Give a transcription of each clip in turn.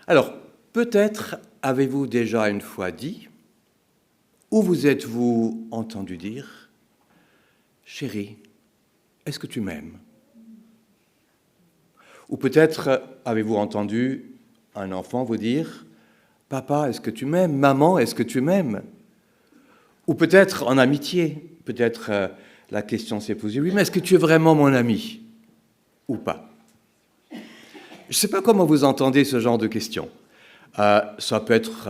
Alors, peut-être avez-vous déjà une fois dit, ou vous êtes-vous entendu dire, « Chérie, est-ce que tu m'aimes ?» Ou peut-être avez-vous entendu un enfant vous dire, « Papa, est-ce que tu m'aimes? Maman, est-ce que tu m'aimes ?» Ou peut-être en amitié, peut-être la question s'est posée, « Oui, mais est-ce que tu es vraiment mon ami? » Ou pas. Je ne sais pas comment vous entendez ce genre de questions. Ça peut être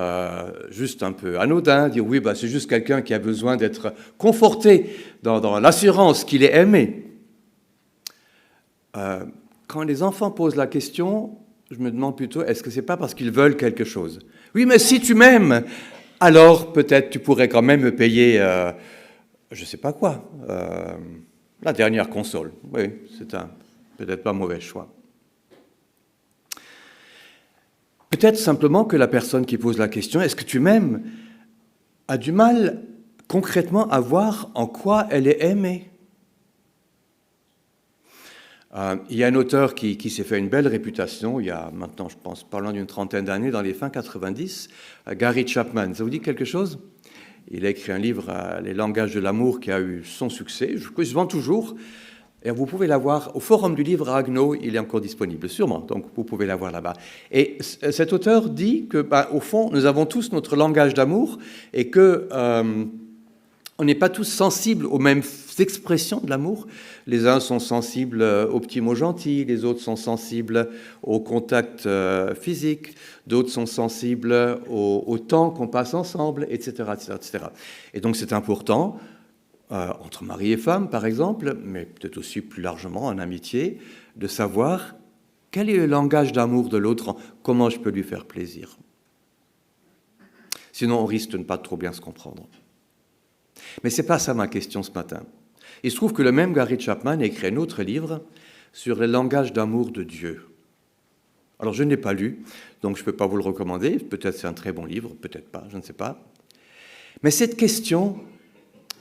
juste un peu anodin, dire oui, c'est juste quelqu'un qui a besoin d'être conforté dans l'assurance qu'il est aimé. Quand les enfants posent la question, je me demande plutôt, est-ce que c'est pas parce qu'ils veulent quelque chose? Oui, mais si tu m'aimes, alors peut-être tu pourrais quand même me payer, je ne sais pas quoi, la dernière console. Oui, c'est peut-être pas un mauvais choix. Peut-être simplement que la personne qui pose la question, est-ce que tu m'aimes, a du mal concrètement à voir en quoi elle est aimée. Il y a un auteur qui s'est fait une belle réputation, il y a maintenant, je pense, parlant d'une trentaine d'années, dans les fins 90, Gary Chapman. Ça vous dit quelque chose? Il a écrit un livre, Les langages de l'amour, qui a eu son succès, il se vend toujours. Et vous pouvez l'avoir au Forum du livre à Haguenau, il est encore disponible, sûrement, donc vous pouvez l'avoir là-bas. Et cet auteur dit que, au fond, nous avons tous notre langage d'amour et que on n'est pas tous sensibles aux mêmes expressions de l'amour. Les uns sont sensibles aux petits mots gentils, les autres sont sensibles au contact physique, d'autres sont sensibles au temps qu'on passe ensemble, etc., etc., etc. Et donc c'est important, entre mari et femme, par exemple, mais peut-être aussi plus largement en amitié, de savoir quel est le langage d'amour de l'autre, comment je peux lui faire plaisir. Sinon, on risque de ne pas trop bien se comprendre. Mais ce n'est pas ça ma question ce matin. Il se trouve que le même Gary Chapman a écrit un autre livre sur le langage d'amour de Dieu. Alors, je ne l'ai pas lu, donc je ne peux pas vous le recommander. Peut-être c'est un très bon livre, peut-être pas, je ne sais pas. Mais cette question,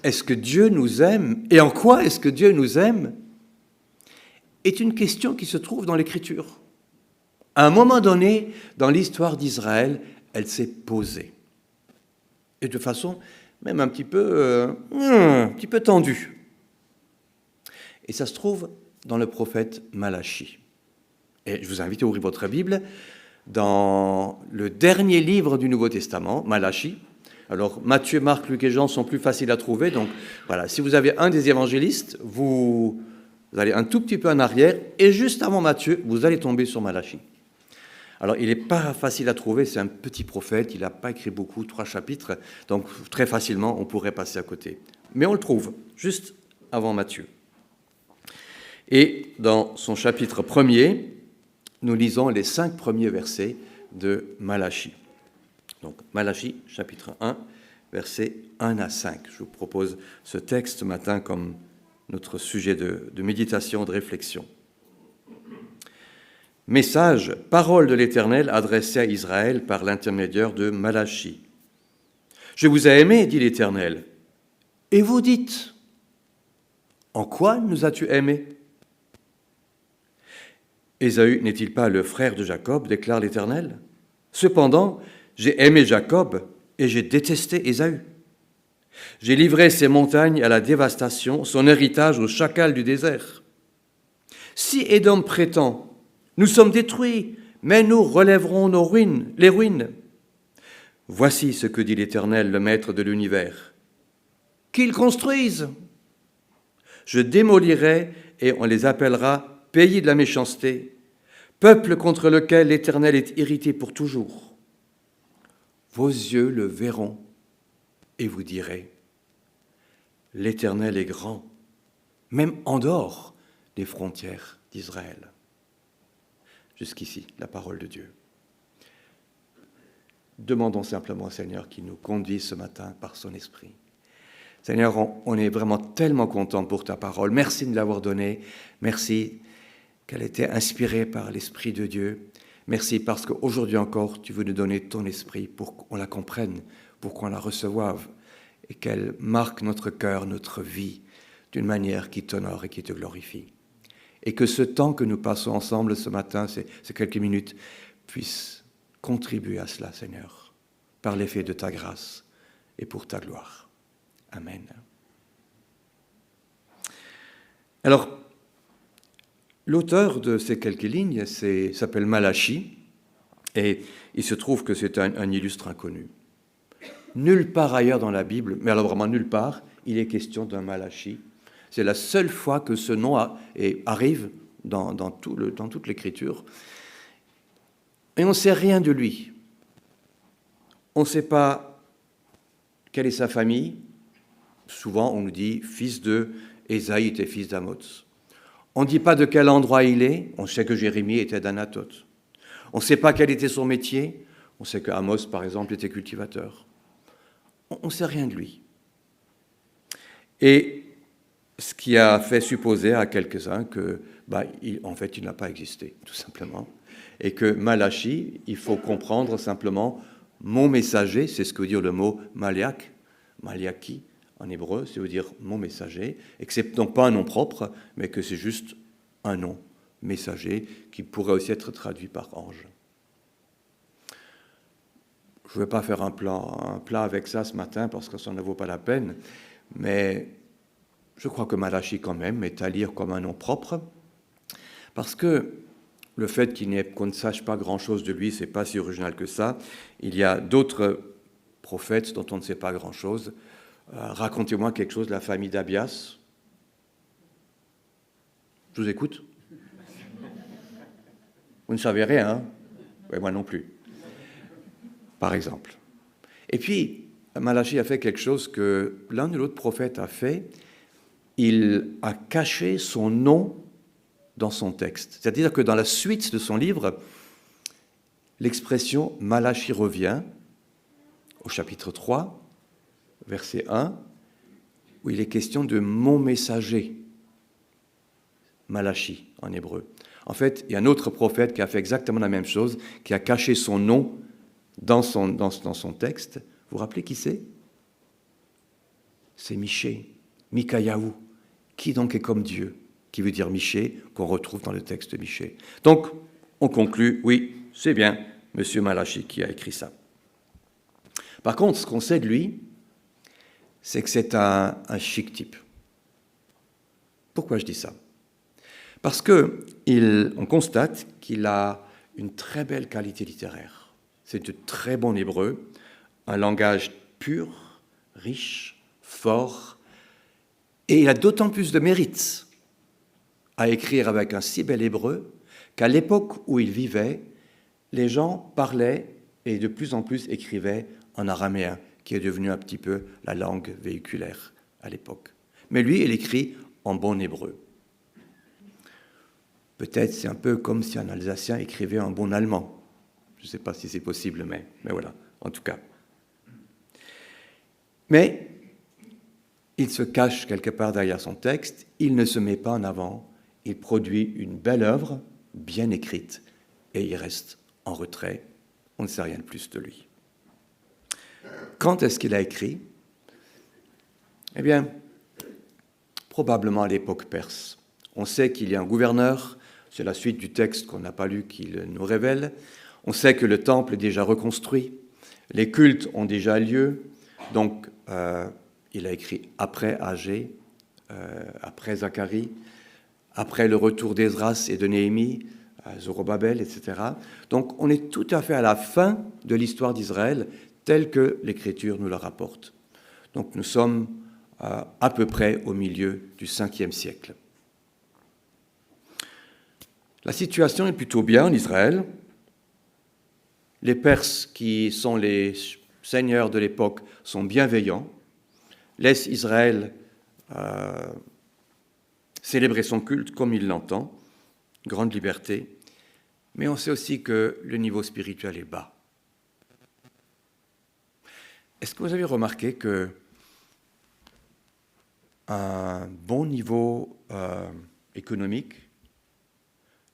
est-ce que Dieu nous aime et en quoi est-ce que Dieu nous aime, est une question qui se trouve dans l'Écriture. À un moment donné, dans l'histoire d'Israël, elle s'est posée. Et de façon même un petit peu tendue. Et ça se trouve dans le prophète Malachie. Et je vous invite à ouvrir votre Bible dans le dernier livre du Nouveau Testament, Malachie. Alors, Matthieu, Marc, Luc et Jean sont plus faciles à trouver. Donc, voilà, si vous avez un des évangélistes, vous allez un tout petit peu en arrière. Et juste avant Matthieu, vous allez tomber sur Malachie. Alors, il n'est pas facile à trouver, c'est un petit prophète, il n'a pas écrit beaucoup, 3 chapitres, donc très facilement, on pourrait passer à côté. Mais on le trouve, juste avant Matthieu. Et dans son chapitre 1er, nous lisons les 5 premiers versets de Malachie. Donc, Malachie, chapitre 1, versets 1 à 5. Je vous propose ce texte ce matin comme notre sujet de méditation, de réflexion. Message, parole de l'Éternel adressée à Israël par l'intermédiaire de Malachie. Je vous ai aimés, dit l'Éternel, et vous dites, en quoi nous as-tu aimés? Ésaü n'est-il pas le frère de Jacob, déclare l'Éternel? Cependant, j'ai aimé Jacob et j'ai détesté Ésaü. J'ai livré ses montagnes à la dévastation, son héritage au chacal du désert. Si Édom prétend, nous sommes détruits, mais nous relèverons les ruines. Voici ce que dit l'Éternel, le Maître de l'univers. Qu'ils construisent. Je démolirai et on les appellera pays de la méchanceté, peuple contre lequel l'Éternel est irrité pour toujours. Vos yeux le verront et vous direz, l'Éternel est grand, même en dehors des frontières d'Israël. Jusqu'ici, la parole de Dieu. Demandons simplement au Seigneur qu'il nous conduise ce matin par son esprit. Seigneur, on est vraiment tellement content pour ta parole. Merci de l'avoir donnée. Merci qu'elle était inspirée par l'Esprit de Dieu. Merci parce qu'aujourd'hui encore, tu veux nous donner ton esprit pour qu'on la comprenne, pour qu'on la reçoive et qu'elle marque notre cœur, notre vie, d'une manière qui t'honore et qui te glorifie. Et que ce temps que nous passons ensemble ce matin, ces quelques minutes, puisse Contribue à cela, Seigneur, par l'effet de ta grâce et pour ta gloire. Amen. Alors, l'auteur de ces quelques lignes s'appelle Malachie, et il se trouve que c'est un illustre inconnu. Nulle part ailleurs dans la Bible, mais alors vraiment nulle part, il est question d'un Malachie. C'est la seule fois que ce nom arrive dans toute l'Écriture. Et on ne sait rien de lui. On ne sait pas quelle est sa famille. Souvent, on nous dit fils de Ésaïe était fils d'Amoz. On ne dit pas de quel endroit il est. On sait que Jérémie était d'Anathoth. On ne sait pas quel était son métier. On sait qu'Amos, par exemple, était cultivateur. On ne sait rien de lui. Et ce qui a fait supposer à quelques-uns que, en fait, il n'a pas existé, tout simplement. Et que Malachie, il faut comprendre simplement mon messager, c'est ce que veut dire le mot Maliach, Maliaki en hébreu, ça veut dire mon messager, et que c'est donc pas un nom propre, mais que c'est juste un nom, messager, qui pourrait aussi être traduit par ange. Je ne vais pas faire un plat avec ça ce matin, parce que ça ne vaut pas la peine, mais je crois que Malachie, quand même, est à lire comme un nom propre, parce que le fait qu'on ne sache pas grand-chose de lui, ce n'est pas si original que ça. Il y a d'autres prophètes dont on ne sait pas grand-chose. Racontez-moi quelque chose de la famille d'Abias. Je vous écoute. Vous ne savez rien, hein? Oui, moi non plus. Par exemple. Et puis, Malachie a fait quelque chose que l'un ou l'autre prophète a fait. Il a caché son nom dans son texte. C'est-à-dire que dans la suite de son livre, l'expression Malachie revient au chapitre 3, verset 1, où il est question de mon messager, Malachie en hébreu. En fait, il y a un autre prophète qui a fait exactement la même chose, qui a caché son nom dans son texte. Vous vous rappelez qui c'est? C'est Michée, Mikayahu. Qui donc est comme Dieu? Qui veut dire Michée, qu'on retrouve dans le texte de Michée. Donc, on conclut, oui, c'est bien M. Malachie qui a écrit ça. Par contre, ce qu'on sait de lui, c'est que c'est un chic type. Pourquoi je dis ça? Parce qu'on constate qu'il a une très belle qualité littéraire. C'est de très bon hébreu, un langage pur, riche, fort, et il a d'autant plus de mérite à écrire avec un si bel hébreu qu'à l'époque où il vivait, les gens parlaient et de plus en plus écrivaient en araméen, qui est devenu un petit peu la langue véhiculaire à l'époque. Mais lui, il écrit en bon hébreu. Peut-être c'est un peu comme si un Alsacien écrivait en bon allemand. Je ne sais pas si c'est possible, mais voilà, en tout cas. Mais il se cache quelque part derrière son texte, il ne se met pas en avant, il produit une belle œuvre, bien écrite, et il reste en retrait. On ne sait rien de plus de lui. Quand est-ce qu'il a écrit? Eh bien, probablement à l'époque perse. On sait qu'il y a un gouverneur, c'est la suite du texte qu'on n'a pas lu qu'il nous révèle. On sait que le temple est déjà reconstruit, les cultes ont déjà lieu, donc il a écrit après Agé, après Zacharie, après le retour d'Esdras et de Néhémie, Zorobabel, etc. Donc on est tout à fait à la fin de l'histoire d'Israël, telle que l'Écriture nous la rapporte. Donc nous sommes à peu près au milieu du 5e siècle. La situation est plutôt bien en Israël. Les Perses, qui sont les seigneurs de l'époque, sont bienveillants, laissent Israël célébrer son culte comme il l'entend, grande liberté, mais on sait aussi que le niveau spirituel est bas. Est-ce que vous avez remarqué que un bon niveau économique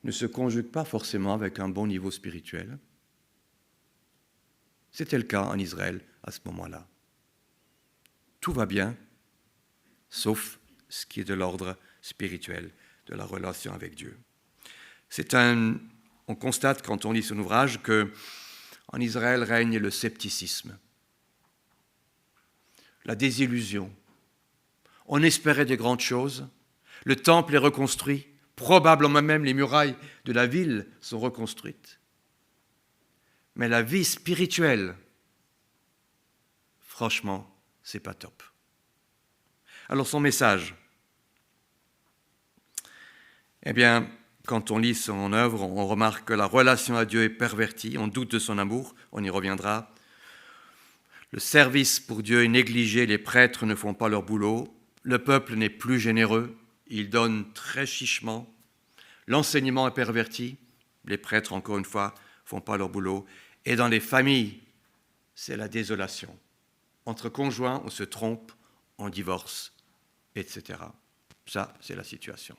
ne se conjugue pas forcément avec un bon niveau spirituel? C'était le cas en Israël à ce moment-là. Tout va bien, sauf ce qui est de l'ordre spirituel, de la relation avec Dieu. On constate quand on lit son ouvrage que en Israël règne le scepticisme, la désillusion. On espérait de grandes choses. Le temple est reconstruit. Probablement même les murailles de la ville sont reconstruites. Mais la vie spirituelle, franchement, c'est pas top. Alors son message, eh bien, quand on lit son œuvre, on remarque que la relation à Dieu est pervertie, on doute de son amour, on y reviendra. Le service pour Dieu est négligé, les prêtres ne font pas leur boulot, le peuple n'est plus généreux, il donne très chichement, l'enseignement est perverti, les prêtres, encore une fois, ne font pas leur boulot, et dans les familles, c'est la désolation. Entre conjoints, on se trompe, on divorce, etc. Ça, c'est la situation.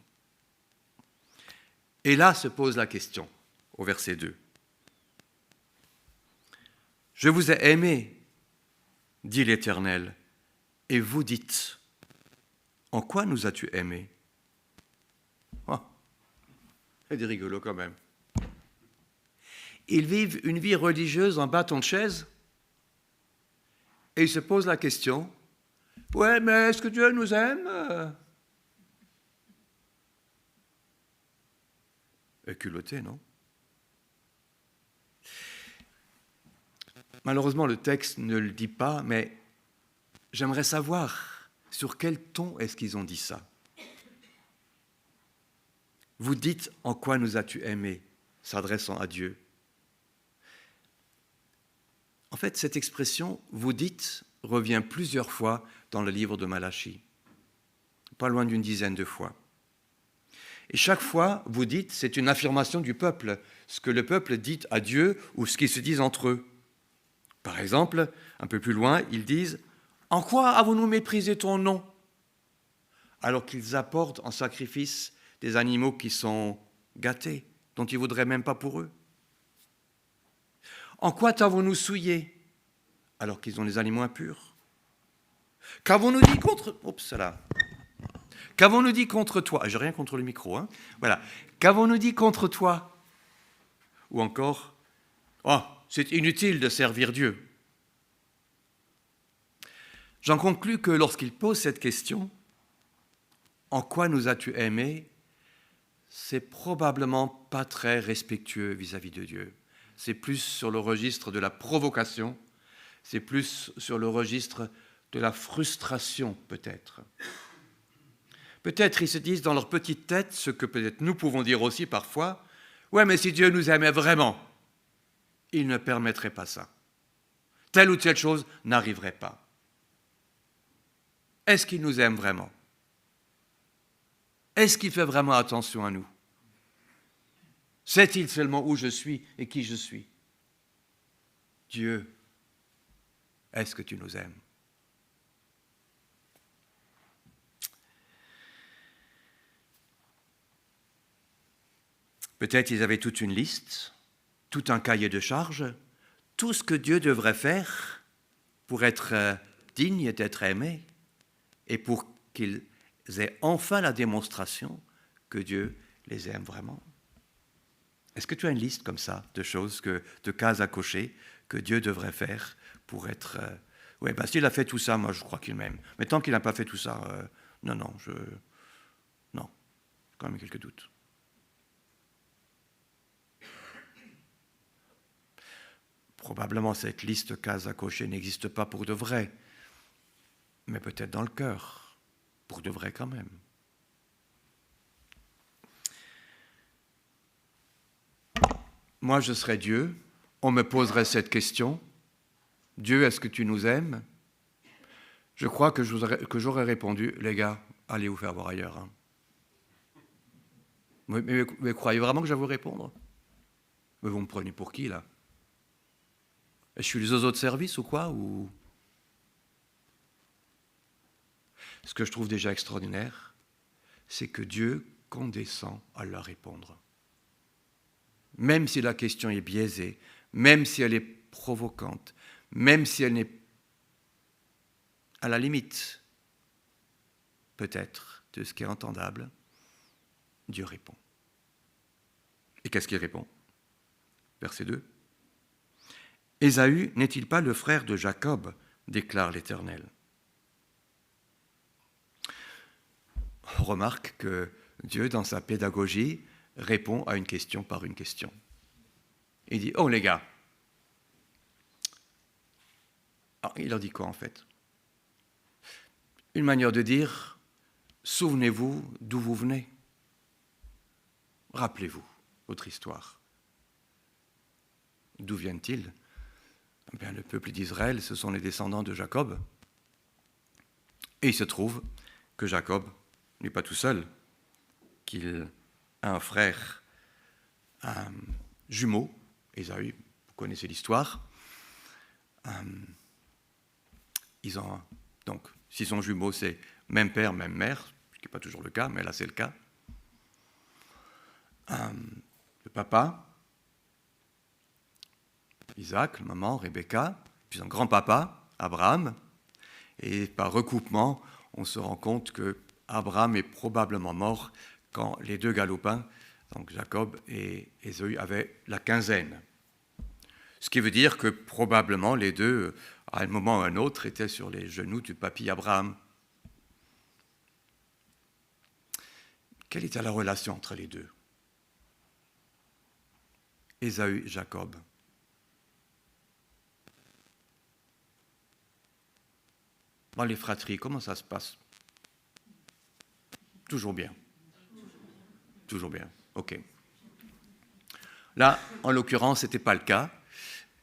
Et là se pose la question, au verset 2. « Je vous ai aimé, dit l'Éternel, et vous dites, en quoi nous as-tu aimés ?» Oh, c'est rigolo quand même. Ils vivent une vie religieuse en bâton de chaise et ils se posent la question, « Ouais, mais est-ce que Dieu nous aime ?» Et culotté, non? Malheureusement, le texte ne le dit pas, mais j'aimerais savoir sur quel ton est-ce qu'ils ont dit ça. Vous dites « En quoi nous as-tu aimés ?» s'adressant à Dieu. En fait, cette expression « vous dites » revient plusieurs fois dans le livre de Malachie, pas loin d'une dizaine de fois. Et chaque fois, vous dites, c'est une affirmation du peuple, ce que le peuple dit à Dieu ou ce qu'ils se disent entre eux. Par exemple, un peu plus loin, ils disent « En quoi avons-nous méprisé ton nom ?» alors qu'ils apportent en sacrifice des animaux qui sont gâtés, dont ils ne voudraient même pas pour eux. « En quoi t'avons-nous souillé ?» alors qu'ils ont des animaux impurs. « Qu'avons-nous dit contre... » Oups, là. « Qu'avons-nous dit contre toi ?» J'ai rien contre le micro, hein. Voilà. « Qu'avons-nous dit contre toi ?» Ou encore « Oh, c'est inutile de servir Dieu. » J'en conclus que lorsqu'il pose cette question, « En quoi nous as-tu aimés ?» c'est probablement pas très respectueux vis-à-vis de Dieu. C'est plus sur le registre de la provocation, c'est plus sur le registre de la frustration peut-être. Peut-être ils se disent dans leur petite tête ce que peut-être nous pouvons dire aussi parfois, « Ouais, mais si Dieu nous aimait vraiment, il ne permettrait pas ça. Telle ou telle chose n'arriverait pas. » Est-ce qu'il nous aime vraiment? Est-ce qu'il fait vraiment attention à nous? Sait-il seulement où je suis et qui je suis? Dieu, est-ce que tu nous aimes? Peut-être ils avaient toute une liste, tout un cahier de charges, tout ce que Dieu devrait faire pour être digne d'être aimé et pour qu'ils aient enfin la démonstration que Dieu les aime vraiment. Est-ce que tu as une liste comme ça de choses, de cases à cocher que Dieu devrait faire pour être... Oui, ben s'il a fait tout ça, moi je crois qu'il m'aime. Mais tant qu'il n'a pas fait tout ça, non, j'ai quand même quelques doutes. Probablement cette liste cases à cocher n'existe pas pour de vrai, mais peut-être dans le cœur, pour de vrai quand même. Moi, je serais Dieu, on me poserait cette question, Dieu, est-ce que tu nous aimes? Je crois que j'aurais répondu, les gars, allez vous faire voir ailleurs. Hein. Mais croyez vraiment que je vais vous répondre? Mais vous me prenez pour qui, là? Je suis les zozo de service ou quoi ou... Ce que je trouve déjà extraordinaire, c'est que Dieu condescend à leur répondre. Même si la question est biaisée, même si elle est provocante, même si elle n'est à la limite, peut-être, de ce qui est entendable, Dieu répond. Et qu'est-ce qu'il répond? Verset 2. Ésaü n'est-il pas le frère de Jacob, déclare l'Éternel. On remarque que Dieu, dans sa pédagogie, répond à une question par une question. Il dit, oh les gars, alors, il leur dit quoi en fait? Une manière de dire, souvenez-vous d'où vous venez. Rappelez-vous votre histoire. D'où viennent-ils? Eh bien, le peuple d'Israël, ce sont les descendants de Jacob. Et il se trouve que Jacob n'est pas tout seul, qu'il a un frère, un jumeau, Ésaü, vous connaissez l'histoire. Ils ont donc, s'ils sont jumeaux, c'est même père, même mère, ce qui n'est pas toujours le cas, mais là c'est le cas. Le papa, Isaac, la maman, Rebecca, puis un grand-papa, Abraham. Et par recoupement, on se rend compte que Abraham est probablement mort quand les deux galopins, donc Jacob et Ésaü, avaient la quinzaine. Ce qui veut dire que probablement les deux, à un moment ou à un autre, étaient sur les genoux du papy Abraham. Quelle était la relation entre les deux? Ésaü, Jacob. Dans les fratries, comment ça se passe? Toujours bien. Toujours bien, ok. Là, en l'occurrence, ce n'était pas le cas.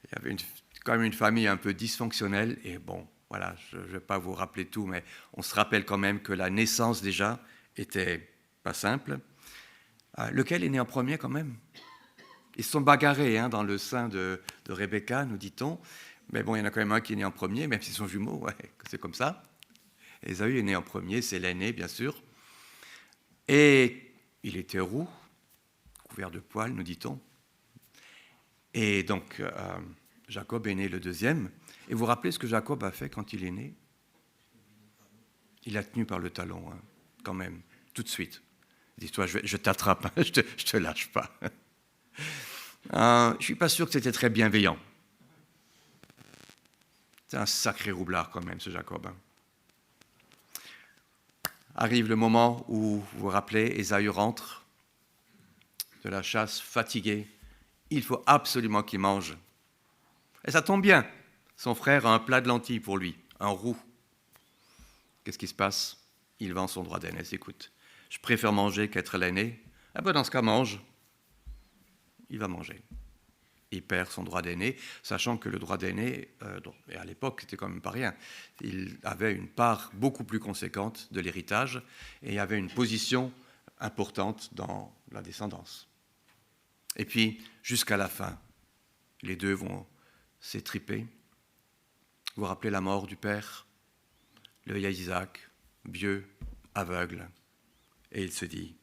Il y avait quand même une famille un peu dysfonctionnelle. Et bon, voilà, je ne vais pas vous rappeler tout, mais on se rappelle quand même que la naissance déjà était pas simple. Lequel est né en premier quand même? Ils se sont bagarrés dans le sein de Rebecca, nous dit-on. Mais bon, il y en a quand même un qui est né en premier, même s'ils sont jumeaux, ouais, c'est comme ça. Ésaü est né en premier, c'est l'aîné, bien sûr. Et il était roux, couvert de poils, nous dit-on. Et donc, Jacob est né le deuxième. Et vous vous rappelez ce que Jacob a fait quand il est né? Il l'a tenu par le talon, quand même, tout de suite. Dis-toi, je t'attrape, je te lâche pas. Je ne suis pas sûr que c'était très bienveillant. C'est un sacré roublard quand même, ce Jacob. Arrive le moment où, vous vous rappelez, Ésaü rentre de la chasse, fatigué. Il faut absolument qu'il mange. Et ça tombe bien. Son frère a un plat de lentilles pour lui, un roux. Qu'est-ce qui se passe? Il vend son droit d'aîné. Écoute, je préfère manger qu'être l'aîné. Ah ben dans ce cas, mange. Il va manger. Il perd son droit d'aîné, sachant que le droit d'aîné, et à l'époque, c'était quand même pas rien. Il avait une part beaucoup plus conséquente de l'héritage et il avait une position importante dans la descendance. Et puis, jusqu'à la fin, les deux vont s'étriper. Vous vous rappelez la mort du père? L'œil à Isaac, vieux, aveugle. Et il se dit,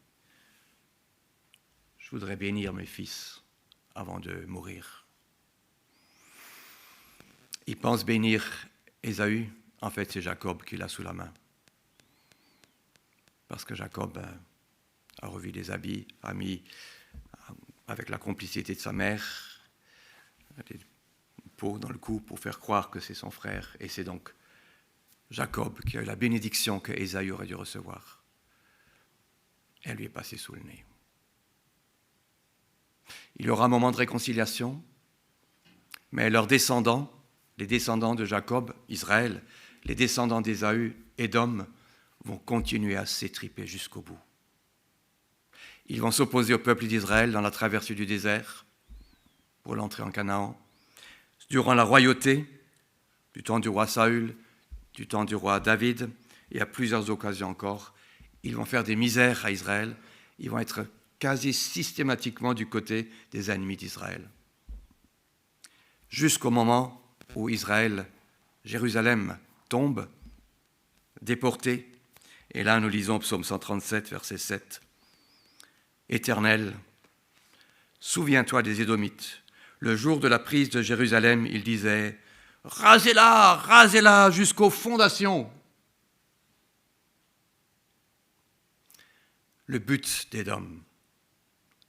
je voudrais bénir mes fils avant de mourir. Il pense bénir Ésaü. En fait, c'est Jacob qui l'a sous la main. Parce que Jacob a revu les habits, a mis, avec la complicité de sa mère, des peaux dans le cou pour faire croire que c'est son frère. Et c'est donc Jacob qui a eu la bénédiction que Ésaü aurait dû recevoir. Elle lui est passée sous le nez. Il y aura un moment de réconciliation, mais leurs descendants, les descendants de Jacob, Israël, les descendants d'Ésaü, Édom, vont continuer à s'étriper jusqu'au bout. Ils vont s'opposer au peuple d'Israël dans la traversée du désert pour l'entrée en Canaan. Durant la royauté, du temps du roi Saül, du temps du roi David, et à plusieurs occasions encore, ils vont faire des misères à Israël. Ils vont être quasi systématiquement du côté des ennemis d'Israël. Jusqu'au moment où Israël, Jérusalem, tombe, déporté. Et là, nous lisons Psaume 137, verset 7. Éternel, souviens-toi des Édomites. Le jour de la prise de Jérusalem, il disait « rasez-la jusqu'aux fondations ». Le but d'Édom,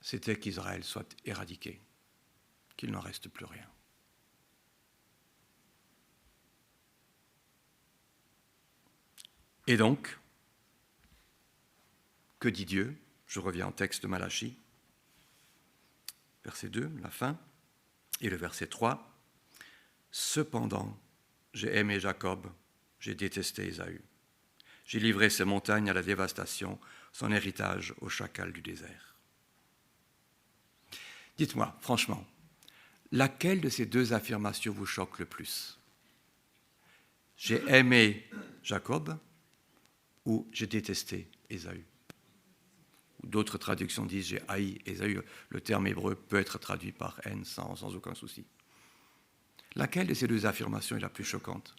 c'était qu'Israël soit éradiqué, qu'il n'en reste plus rien. Et donc, que dit Dieu? Je reviens au texte de Malachie, verset 2, la fin, et le verset 3. Cependant, j'ai aimé Jacob, j'ai détesté Ésaü. J'ai livré ses montagnes à la dévastation, son héritage au chacal du désert. Dites-moi, franchement, laquelle de ces deux affirmations vous choque le plus? J'ai aimé Jacob ou j'ai détesté Ésaü? D'autres traductions disent j'ai haï Ésaü. Le terme hébreu peut être traduit par haine sans aucun souci. Laquelle de ces deux affirmations est la plus choquante?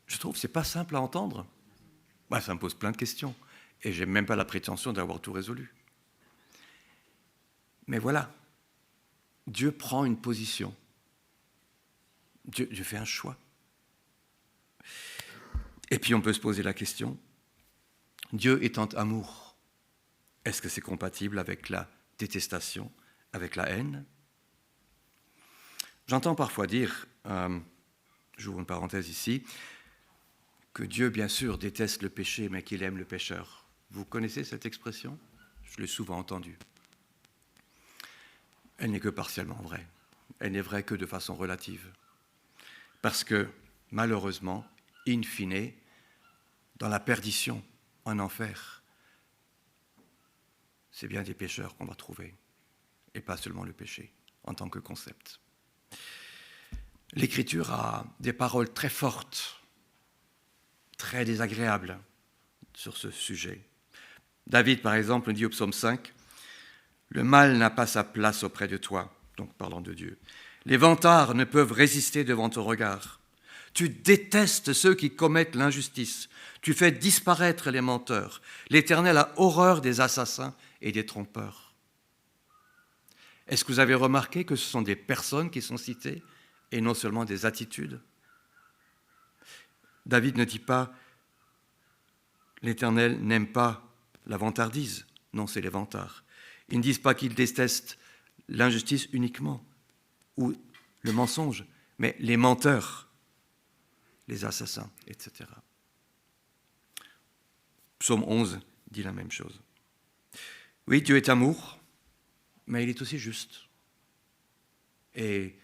Je trouve que ce n'est pas simple à entendre. Ça me pose plein de questions. Et je n'ai même pas la prétention d'avoir tout résolu. Mais voilà, Dieu prend une position. Dieu fait un choix. Et puis on peut se poser la question, Dieu étant amour, est-ce que c'est compatible avec la détestation, avec la haine? J'entends parfois dire, j'ouvre une parenthèse ici, que Dieu, bien sûr, déteste le péché, mais qu'il aime le pécheur. Vous connaissez cette expression? Je l'ai souvent entendue. Elle n'est que partiellement vraie. Elle n'est vraie que de façon relative. Parce que, malheureusement, in fine, dans la perdition, en enfer, c'est bien des pécheurs qu'on va trouver, et pas seulement le péché, en tant que concept. L'Écriture a des paroles très fortes, très désagréables sur ce sujet. David, par exemple, dit au psaume 5, « Le mal n'a pas sa place auprès de toi », donc parlant de Dieu. « Les vantards ne peuvent résister devant ton regard. Tu détestes ceux qui commettent l'injustice. Tu fais disparaître les menteurs. L'Éternel a horreur des assassins et des trompeurs. » Est-ce que vous avez remarqué que ce sont des personnes qui sont citées et non seulement des attitudes? David ne dit pas « L'Éternel n'aime pas la vantardise ». Non, c'est les vantards. Ils ne disent pas qu'ils détestent l'injustice uniquement ou le mensonge, mais les menteurs, les assassins, etc. Psaume 11 dit la même chose. Oui, Dieu est amour, mais il est aussi juste. Et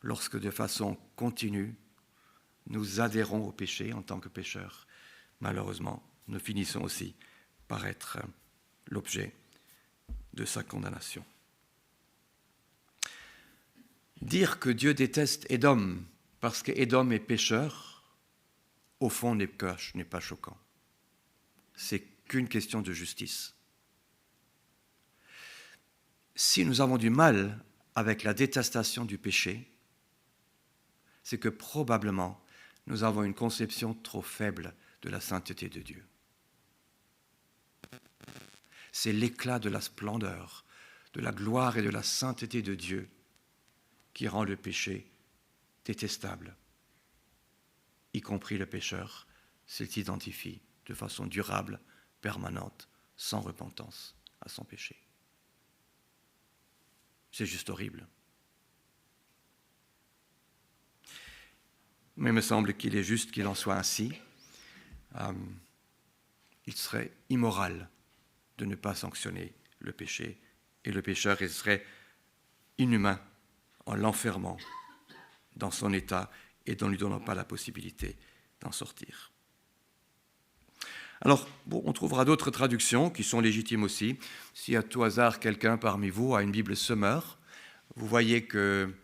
lorsque de façon continue, nous adhérons au péché en tant que pécheurs, malheureusement, nous finissons aussi par être l'objet de sa condamnation. Dire que Dieu déteste Édom parce qu'Édom est pécheur, au fond, n'est pas choquant. C'est qu'une question de justice. Si nous avons du mal avec la détestation du péché, c'est que probablement nous avons une conception trop faible de la sainteté de Dieu. C'est l'éclat de la splendeur, de la gloire et de la sainteté de Dieu qui rend le péché détestable, y compris le pécheur s'il s'identifie de façon durable, permanente, sans repentance à son péché. C'est juste horrible. Mais il me semble qu'il est juste qu'il en soit ainsi. Il serait immoral de ne pas sanctionner le péché. Et le pécheur, il serait inhumain en l'enfermant dans son état et en ne lui donnant pas la possibilité d'en sortir. Alors, on trouvera d'autres traductions qui sont légitimes aussi. Si à tout hasard quelqu'un parmi vous a une Bible Summer, vous voyez que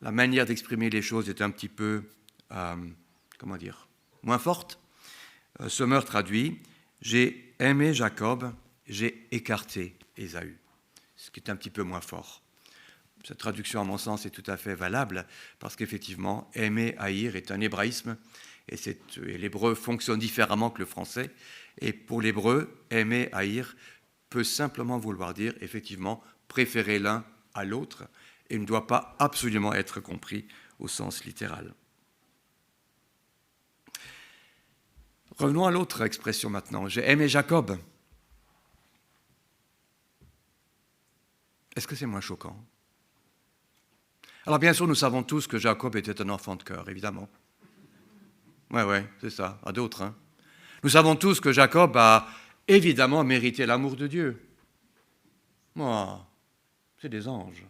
la manière d'exprimer les choses est un petit peu, moins forte. Summer traduit « J'ai aimé Jacob, j'ai écarté Ésaü », ce qui est un petit peu moins fort. Cette traduction, à mon sens, est tout à fait valable parce qu'effectivement, aimer, haïr est un hébraïsme et l'hébreu fonctionne différemment que le français. Et pour l'hébreu, aimer, haïr peut simplement vouloir dire, effectivement, préférer l'un à l'autre et ne doit pas absolument être compris au sens littéral. Revenons à l'autre expression maintenant. J'ai aimé Jacob. Est-ce que c'est moins choquant? Alors bien sûr, nous savons tous que Jacob était un enfant de cœur, évidemment. Oui, c'est ça, à d'autres. Hein. Nous savons tous que Jacob a évidemment mérité l'amour de Dieu. Moi, c'est des anges.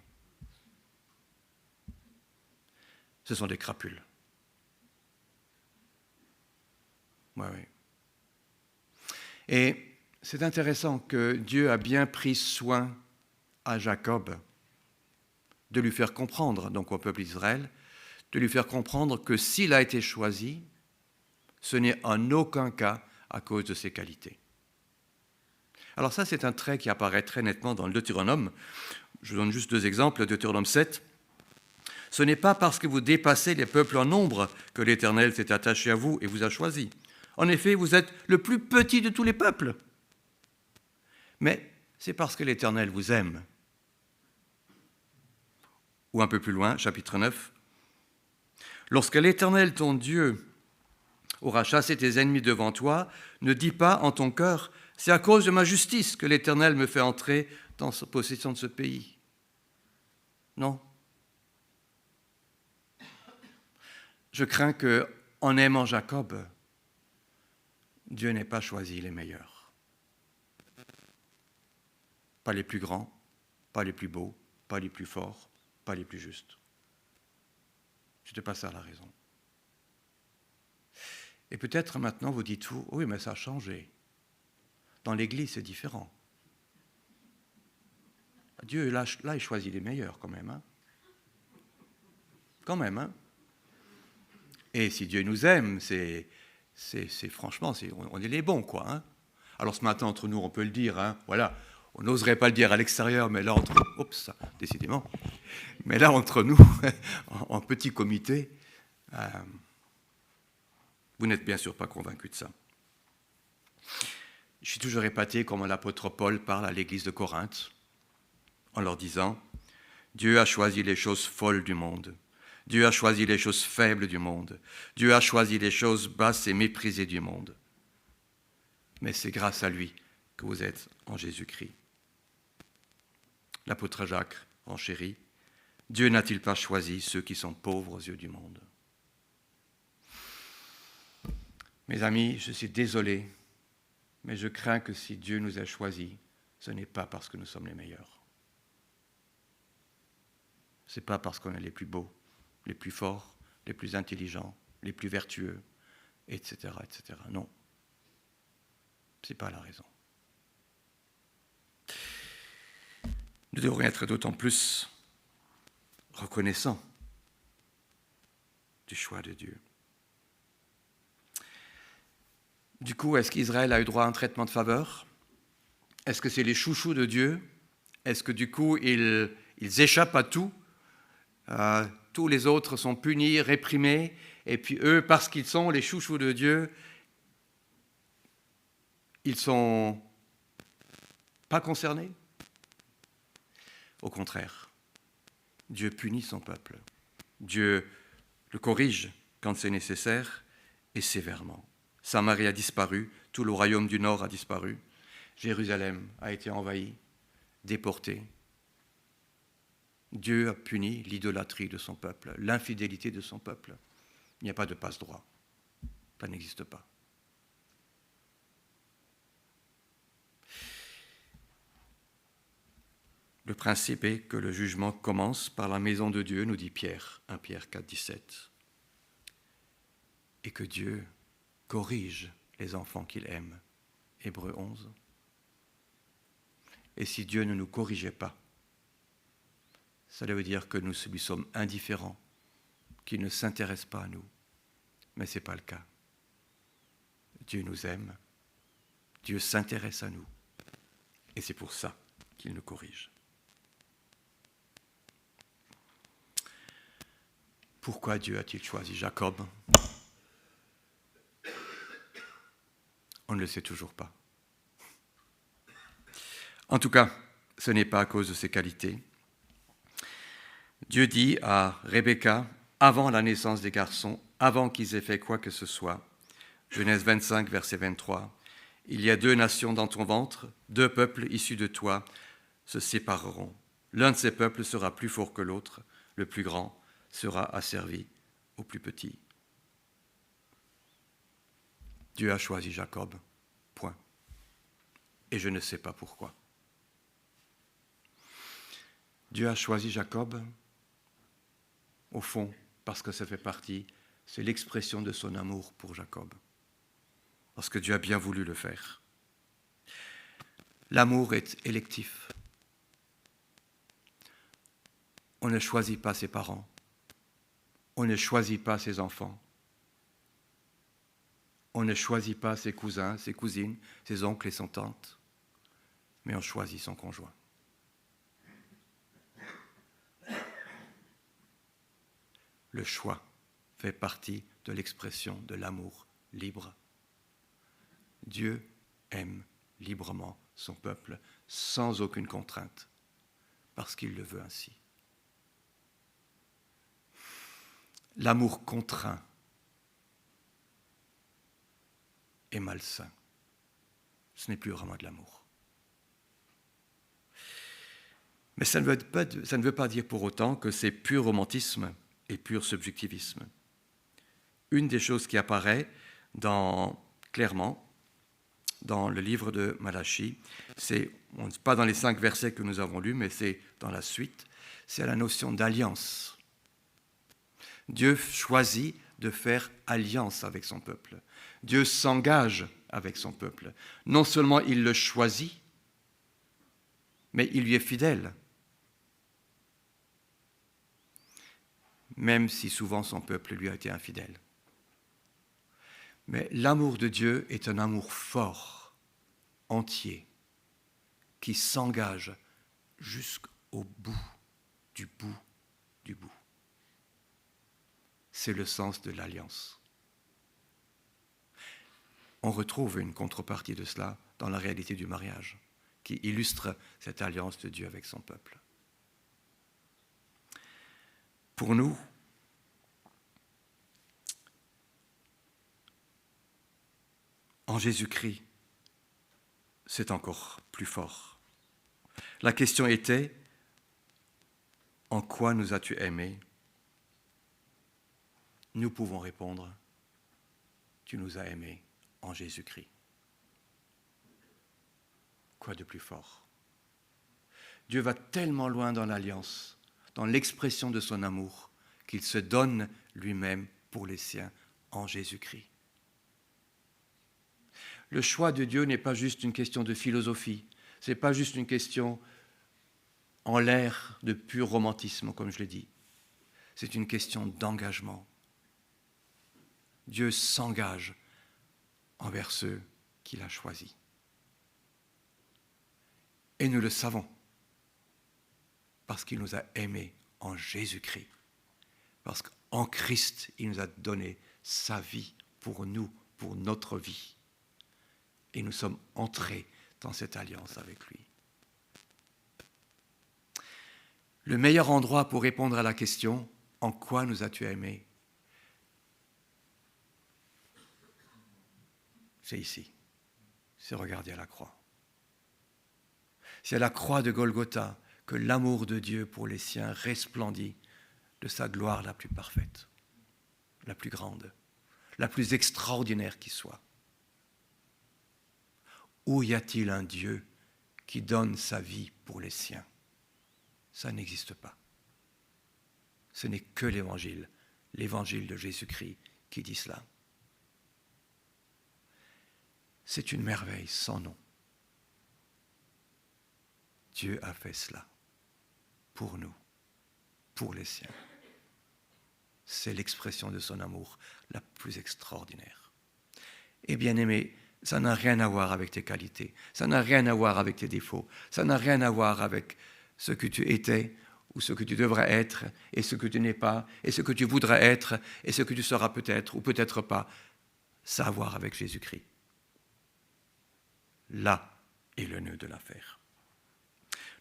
Ce sont des crapules. Oui. Et c'est intéressant que Dieu a bien pris soin à Jacob de lui faire comprendre, donc au peuple d'Israël, de lui faire comprendre que s'il a été choisi, ce n'est en aucun cas à cause de ses qualités. Alors ça, c'est un trait qui apparaît très nettement dans le Deutéronome. Je vous donne juste 2 exemples. Le Deutéronome 7. Ce n'est pas parce que vous dépassez les peuples en nombre que l'Éternel s'est attaché à vous et vous a choisi. En effet, vous êtes le plus petit de tous les peuples. Mais c'est parce que l'Éternel vous aime. Ou un peu plus loin, chapitre 9. Lorsque l'Éternel, ton Dieu, aura chassé tes ennemis devant toi, ne dis pas en ton cœur, c'est à cause de ma justice que l'Éternel me fait entrer dans la possession de ce pays. Non. Je crains qu'en aimant Jacob, Dieu n'ait pas choisi les meilleurs. Pas les plus grands, pas les plus beaux, pas les plus forts, pas les plus justes. C'était pas ça la raison. Et peut-être maintenant vous dites-vous, oui, mais ça a changé. Dans l'Église, c'est différent. Dieu, là, il choisit les meilleurs quand même. Hein. Quand même. Hein. Et si Dieu nous aime, c'est franchement, on est les bons, quoi. Hein. Alors ce matin, entre nous, on peut le dire, hein, voilà. On n'oserait pas le dire à l'extérieur, mais là, décidément. Mais là, entre nous, en petit comité, vous n'êtes bien sûr pas convaincus de ça. Je suis toujours épaté comment l'apôtre Paul parle à l'église de Corinthe, en leur disant « Dieu a choisi les choses folles du monde. Dieu a choisi les choses faibles du monde. Dieu a choisi les choses basses et méprisées du monde. Mais c'est grâce à lui que vous êtes en Jésus-Christ. » L'apôtre Jacques renchérit « Dieu n'a-t-il pas choisi ceux qui sont pauvres aux yeux du monde ?» Mes amis, je suis désolé, mais je crains que si Dieu nous a choisis, ce n'est pas parce que nous sommes les meilleurs. Ce n'est pas parce qu'on est les plus beaux, les plus forts, les plus intelligents, les plus vertueux, etc., etc. Non, ce n'est pas la raison. Nous devrions être d'autant plus reconnaissants du choix de Dieu. Du coup, est-ce qu'Israël a eu droit à un traitement de faveur? Est-ce que c'est les chouchous de Dieu? Est-ce que du coup, ils échappent à tout? Tous les autres sont punis, réprimés, et puis eux, parce qu'ils sont les chouchous de Dieu, ils ne sont pas concernés? Au contraire, Dieu punit son peuple. Dieu le corrige quand c'est nécessaire et sévèrement. Samarie a disparu, tout le royaume du Nord a disparu, Jérusalem a été envahi, déporté. Dieu a puni l'idolâtrie de son peuple, l'infidélité de son peuple. Il n'y a pas de passe-droit. Ça n'existe pas. Le principe est que le jugement commence par la maison de Dieu, nous dit Pierre, 1 Pierre 4, 17. Et que Dieu corrige les enfants qu'il aime, Hébreux 11. Et si Dieu ne nous corrigeait pas, ça veut dire que nous lui sommes indifférents, qu'il ne s'intéresse pas à nous. Mais ce n'est pas le cas. Dieu nous aime, Dieu s'intéresse à nous, et c'est pour ça qu'il nous corrige. Pourquoi Dieu a-t-il choisi Jacob? On ne le sait toujours pas. En tout cas, ce n'est pas à cause de ses qualités. Dieu dit à Rebecca, avant la naissance des garçons, avant qu'ils aient fait quoi que ce soit, Genèse 25, verset 23, « Il y a 2 nations dans ton ventre, 2 peuples issus de toi se sépareront. L'un de ces peuples sera plus fort que l'autre, le plus grand sera asservi au plus petit. Dieu a choisi Jacob, point. Et je ne sais pas pourquoi. Dieu a choisi Jacob, au fond, parce que ça fait partie, c'est l'expression de son amour pour Jacob. Parce que Dieu a bien voulu le faire. L'amour est électif. On ne choisit pas ses parents. On ne choisit pas ses enfants. On ne choisit pas ses cousins, ses cousines, ses oncles et ses tantes. Mais on choisit son conjoint. Le choix fait partie de l'expression de l'amour libre. Dieu aime librement son peuple sans aucune contrainte, parce qu'il le veut ainsi. L'amour contraint est malsain. Ce n'est plus vraiment de l'amour. Mais ça ne veut pas dire pour autant que c'est pur romantisme et pur subjectivisme. Une des choses qui apparaît clairement dans le livre de Malachie, c'est pas dans les 5 versets que nous avons lus, mais c'est dans la suite, c'est la notion d'alliance. Dieu choisit de faire alliance avec son peuple. Dieu s'engage avec son peuple. Non seulement il le choisit, mais il lui est fidèle. Même si souvent son peuple lui a été infidèle. Mais l'amour de Dieu est un amour fort, entier, qui s'engage jusqu'au bout, du bout, du bout. C'est le sens de l'alliance. On retrouve une contrepartie de cela dans la réalité du mariage, qui illustre cette alliance de Dieu avec son peuple. Pour nous, en Jésus-Christ, c'est encore plus fort. La question était, en quoi nous as-tu aimés ? Nous pouvons répondre, tu nous as aimés en Jésus-Christ. Quoi de plus fort ? Dieu va tellement loin dans l'alliance, dans l'expression de son amour, qu'il se donne lui-même pour les siens en Jésus-Christ. Le choix de Dieu n'est pas juste une question de philosophie, ce n'est pas juste une question en l'air de pur romantisme, comme je l'ai dit. C'est une question d'engagement. Dieu s'engage envers ceux qu'il a choisis. Et nous le savons, parce qu'il nous a aimés en Jésus-Christ, parce qu'en Christ, il nous a donné sa vie pour nous, pour notre vie. Et nous sommes entrés dans cette alliance avec lui. Le meilleur endroit pour répondre à la question « En quoi nous as-tu aimés ?» c'est ici, c'est regarder à la croix. C'est à la croix de Golgotha que l'amour de Dieu pour les siens resplendit de sa gloire la plus parfaite, la plus grande, la plus extraordinaire qui soit. Où y a-t-il un Dieu qui donne sa vie pour les siens ? Ça n'existe pas. Ce n'est que l'évangile de Jésus-Christ qui dit cela. C'est une merveille sans nom. Dieu a fait cela pour nous, pour les siens. C'est l'expression de son amour la plus extraordinaire. Et bien aimé, ça n'a rien à voir avec tes qualités, ça n'a rien à voir avec tes défauts, ça n'a rien à voir avec ce que tu étais ou ce que tu devrais être et ce que tu n'es pas et ce que tu voudrais être et ce que tu seras peut-être ou peut-être pas. Ça a à voir avec Jésus-Christ. Là est le nœud de l'affaire.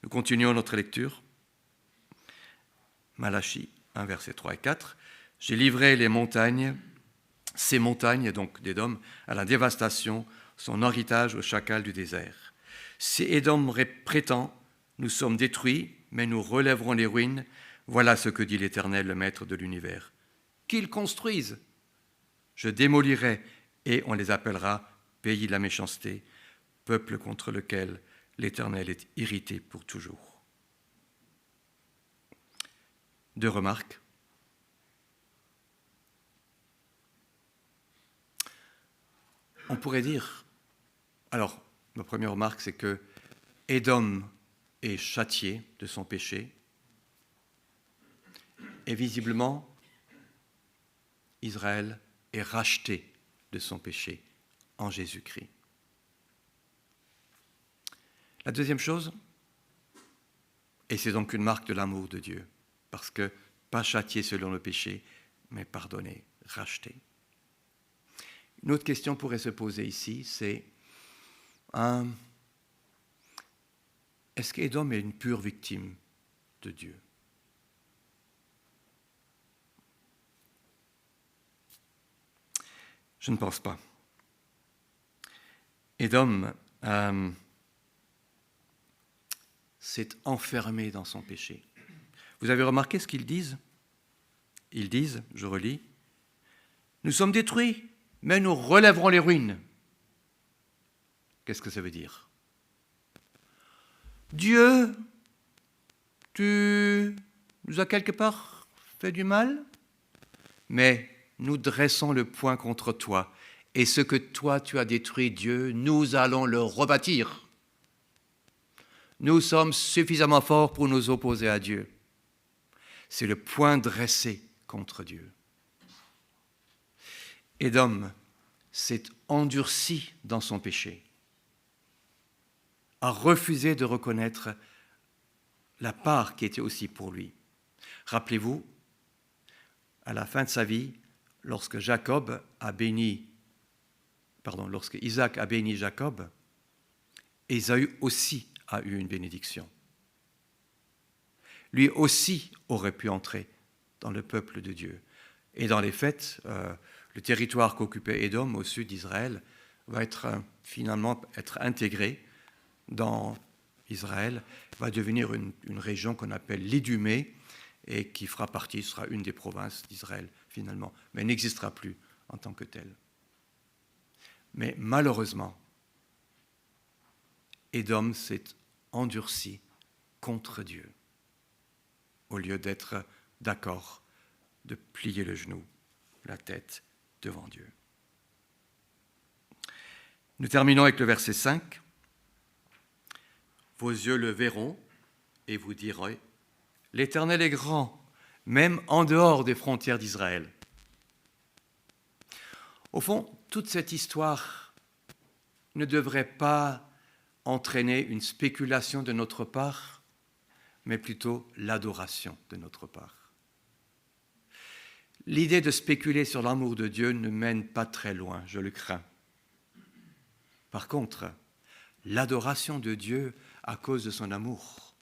Nous continuons notre lecture. Malachie 1, versets 3 et 4. « J'ai livré les montagnes, ces montagnes, donc d'Édom, à la dévastation, son héritage au chacal du désert. Si Édom prétend, nous sommes détruits, mais nous relèverons les ruines. Voilà ce que dit l'Éternel, le Maître de l'univers. Qu'ils construisent, je démolirai, et on les appellera pays de la méchanceté, peuple contre lequel l'Éternel est irrité pour toujours. 2 remarques. On pourrait dire, alors, ma première remarque, c'est que Édom est châtié de son péché, et visiblement, Israël est racheté de son péché en Jésus-Christ. La deuxième chose, et c'est donc une marque de l'amour de Dieu, parce que pas châtié selon le péché, mais pardonné, racheté. Une autre question pourrait se poser ici, c'est est-ce qu'Édom est une pure victime de Dieu? Je ne pense pas. Édom s'est enfermé dans son péché. Vous avez remarqué ce qu'ils disent? Ils disent, je relis, « Nous sommes détruits, mais nous relèverons les ruines. » Qu'est-ce que ça veut dire? Dieu, tu nous as quelque part fait du mal, mais nous dressons le poing contre toi, et ce que toi tu as détruit, Dieu, nous allons le rebâtir. Nous sommes suffisamment forts pour nous opposer à Dieu. C'est le poing dressé contre Dieu. Édom s'est endurci dans son péché, a refusé de reconnaître la part qui était aussi pour lui. Rappelez-vous, à la fin de sa vie, lorsque Isaac a béni Jacob, Ésaü aussi a eu une bénédiction. Lui aussi aurait pu entrer dans le peuple de Dieu. Et dans les faits, le territoire qu'occupait Édom au sud d'Israël va finalement être intégré dans Israël, va devenir une région qu'on appelle l'Idumée et qui sera une des provinces d'Israël finalement, mais n'existera plus en tant que telle. Mais malheureusement, Édom s'est endurci contre Dieu au lieu d'être d'accord de plier le genou, la tête devant Dieu. Nous terminons avec le verset 5. Vos yeux le verront et vous direz, l'Éternel est grand, même en dehors des frontières d'Israël. Au fond, toute cette histoire ne devrait pas entraîner une spéculation de notre part, mais plutôt l'adoration de notre part. L'idée de spéculer sur l'amour de Dieu ne mène pas très loin, je le crains. Par contre, l'adoration de Dieu à cause de son amour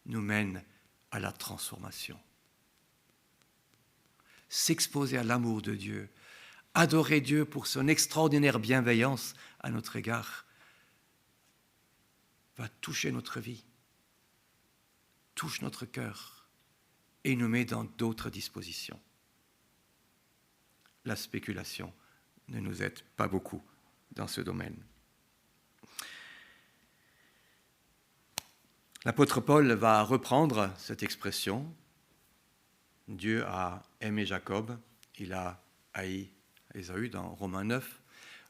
nous mène à la transformation. S'exposer à l'amour de Dieu, adorer Dieu pour son extraordinaire bienveillance à notre égard, va toucher notre vie, touche notre cœur et nous met dans d'autres dispositions. La spéculation ne nous aide pas beaucoup dans ce domaine. L'apôtre Paul va reprendre cette expression. Dieu a aimé Jacob, il a haï Ésaü dans Romains 9,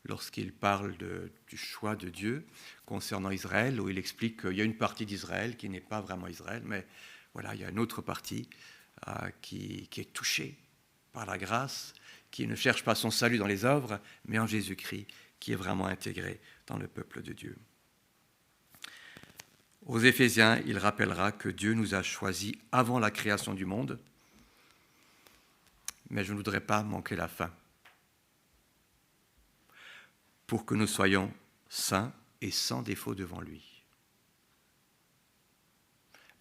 lorsqu'il parle du choix de Dieu concernant Israël, où il explique qu'il y a une partie d'Israël qui n'est pas vraiment Israël, mais voilà, il y a une autre partie qui est touchée par la grâce, qui ne cherche pas son salut dans les œuvres, mais en Jésus-Christ, qui est vraiment intégré dans le peuple de Dieu. Aux Éphésiens, il rappellera que Dieu nous a choisis avant la création du monde, mais je ne voudrais pas manquer la fin, pour que nous soyons saints et sans défaut devant lui.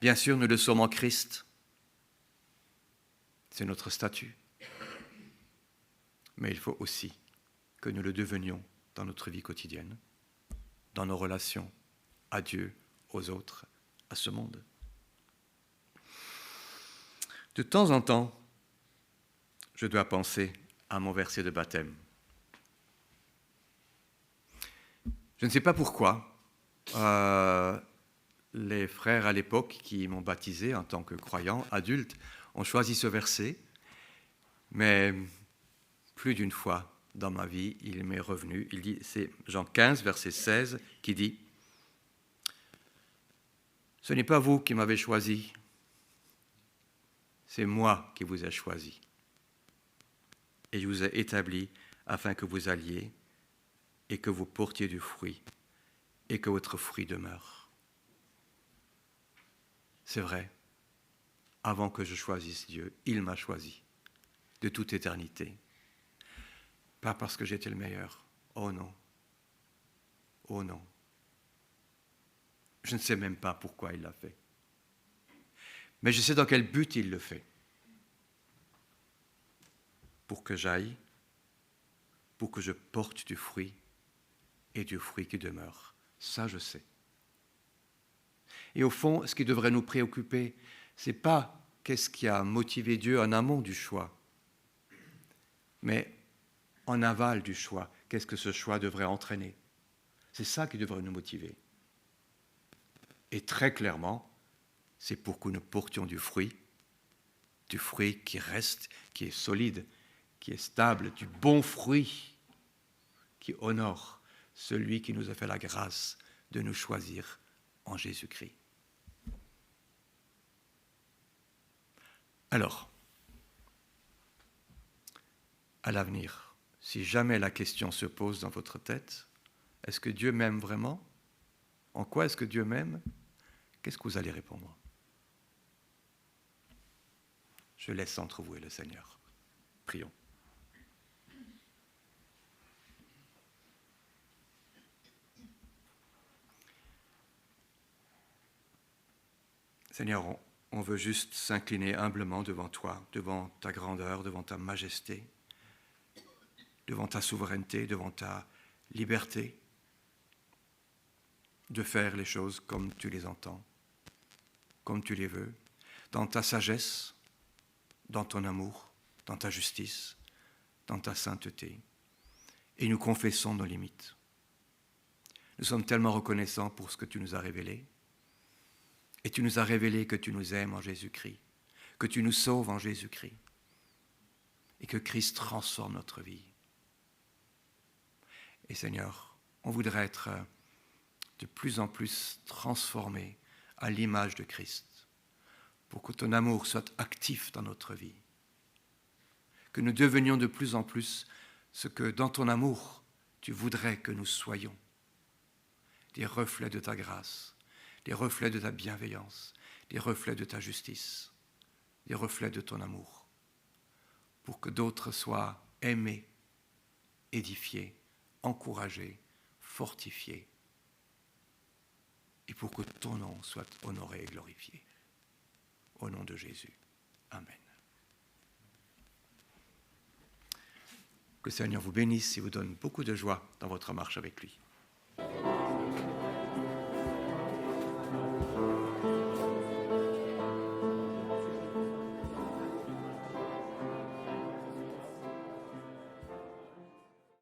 Bien sûr, nous le sommes en Christ, c'est notre statut, mais il faut aussi que nous le devenions dans notre vie quotidienne, dans nos relations à Dieu, aux autres, à ce monde. De temps en temps, je dois penser à mon verset de baptême. Je ne sais pas pourquoi. Les frères à l'époque qui m'ont baptisé en tant que croyant adulte ont choisi ce verset, mais plus d'une fois dans ma vie, il m'est revenu. Il dit, c'est Jean 15, verset 16, qui dit « Ce n'est pas vous qui m'avez choisi, c'est moi qui vous ai choisi. Et je vous ai établi afin que vous alliez et que vous portiez du fruit et que votre fruit demeure. » C'est vrai, avant que je choisisse Dieu, il m'a choisi de toute éternité. Pas parce que j'étais le meilleur. Oh non. Oh non. Je ne sais même pas pourquoi il l'a fait. Mais je sais dans quel but il le fait. Pour que j'aille, pour que je porte du fruit et du fruit qui demeure. Ça, je sais. Et au fond, ce qui devrait nous préoccuper, ce n'est pas qu'est-ce qui a motivé Dieu en amont du choix, mais en aval du choix, qu'est-ce que ce choix devrait entraîner. C'est ça qui devrait nous motiver. Et très clairement, c'est pour que nous portions du fruit qui reste, qui est solide, qui est stable, du bon fruit, qui honore celui qui nous a fait la grâce de nous choisir en Jésus-Christ. Alors, à l'avenir, si jamais la question se pose dans votre tête, est-ce que Dieu m'aime vraiment? En quoi est-ce que Dieu m'aime? Qu'est-ce que vous allez répondre? Je laisse entre vous et le Seigneur. Prions. Seigneur, on veut juste s'incliner humblement devant toi, devant ta grandeur, devant ta majesté, devant ta souveraineté, devant ta liberté de faire les choses comme tu les entends, comme tu les veux, dans ta sagesse, dans ton amour, dans ta justice, dans ta sainteté. Et nous confessons nos limites. Nous sommes tellement reconnaissants pour ce que tu nous as révélé. Et tu nous as révélé que tu nous aimes en Jésus-Christ, que tu nous sauves en Jésus-Christ, et que Christ transforme notre vie. Et Seigneur, on voudrait être de plus en plus transformés à l'image de Christ, pour que ton amour soit actif dans notre vie, que nous devenions de plus en plus ce que dans ton amour tu voudrais que nous soyons, des reflets de ta grâce, des reflets de ta bienveillance, des reflets de ta justice, des reflets de ton amour, pour que d'autres soient aimés, édifiés, encouragés, fortifiés, et pour que ton nom soit honoré et glorifié. Au nom de Jésus. Amen. Que le Seigneur vous bénisse et vous donne beaucoup de joie dans votre marche avec lui.